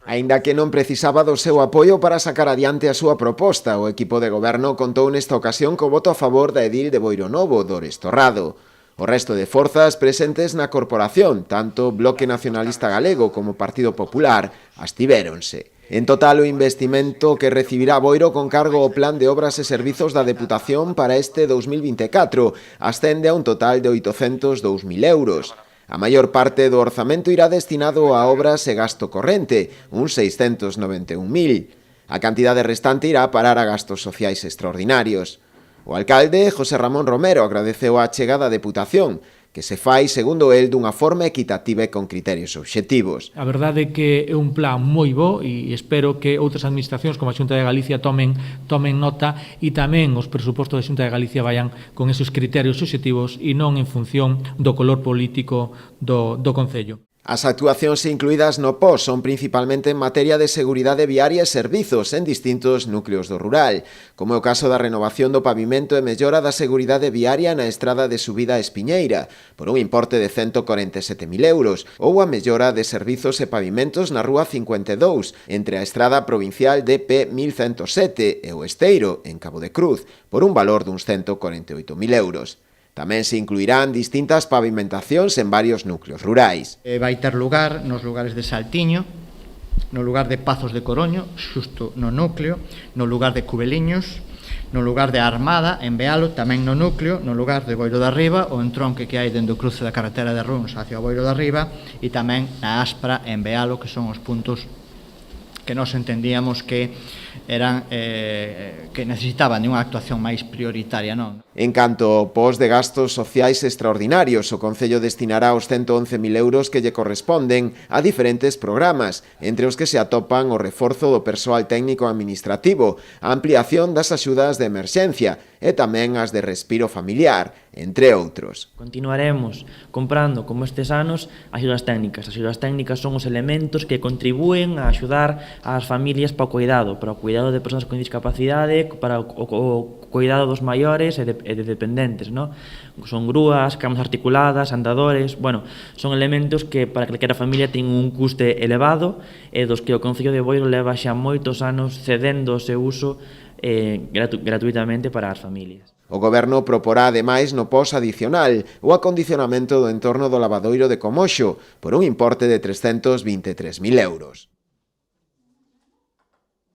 Aínda que non precisaba do seu apoio para sacar adiante a súa proposta, o equipo de goberno contou nesta ocasión co voto a favor da edil de Boiro Novo, Dores Torrado. O resto de forzas presentes na corporación, tanto Bloque Nacionalista Galego como Partido Popular, abstivéronse. En total, o investimento que recibirá Boiro con cargo ao Plan de Obras e Servizos da Deputación para este 2024 ascende a un total de 802.000 euros. A maior parte do orzamento irá destinado a obras e gasto corrente, uns 691.000. A cantidade restante irá parar a gastos sociais extraordinarios. O alcalde, José Ramón Romero, agradeceu a chegada da Deputación, que se fai, segundo el, dunha forma equitativa e con criterios obxectivos. A verdade é que é un plan moi bo e espero que outras administracións como a Xunta de Galicia tomen nota e tamén os presupostos da Xunta de Galicia vayan con esos criterios obxectivos e non en función do color político do Concello. As actuacións incluídas no POS son principalmente en materia de seguridade viaria e servizos en distintos núcleos do rural, como é o caso da renovación do pavimento e mellora da seguridade viaria na estrada de subida a Espiñeira, por un importe de 147.000 euros, ou a mellora de servizos e pavimentos na Rúa 52, entre a estrada provincial DP 1107 e o Esteiro, en Cabo de Cruz, por un valor duns 148.000 euros. Tamén se incluirán distintas pavimentacións en varios núcleos rurais. Vai ter lugar nos lugares de Saltiño, no lugar de Pazos de Coroño, xusto no núcleo, no lugar de Cubeliños, no lugar de Armada, en Bealo, tamén no núcleo, no lugar de Boiro da Riba, o entronque que hai dentro do cruce da carretera de Runs hacia Boiro da Riba, e tamén na Aspra, en Bealo, que son os puntos que nós entendíamos que eran que necesitaban de unha actuación máis prioritaria, non? En canto ao POS de gastos sociais extraordinarios, o Concello destinará os 111.000 euros que lle corresponden a diferentes programas, entre os que se atopan o reforzo do persoal técnico administrativo, a ampliación das axudas de emerxencia e tamén as de respiro familiar, entre outros. Continuaremos comprando, como estes anos, axudas técnicas. As axudas técnicas son os elementos que contribúen a axudar ás familias para o cuidado de persoas con discapacidade, para o cuidado dos maiores e de dependentes, non? Son grúas, camas articuladas, andadores, son elementos que para calquera familia ten un custe elevado e dos que o Concello de Boiro leva xa moitos anos cedendo o seu uso gratuitamente para as familias. O Goberno proporá, ademais, no POS adicional o acondicionamento do entorno do lavadoiro de Comoxo por un importe de 323.000 euros.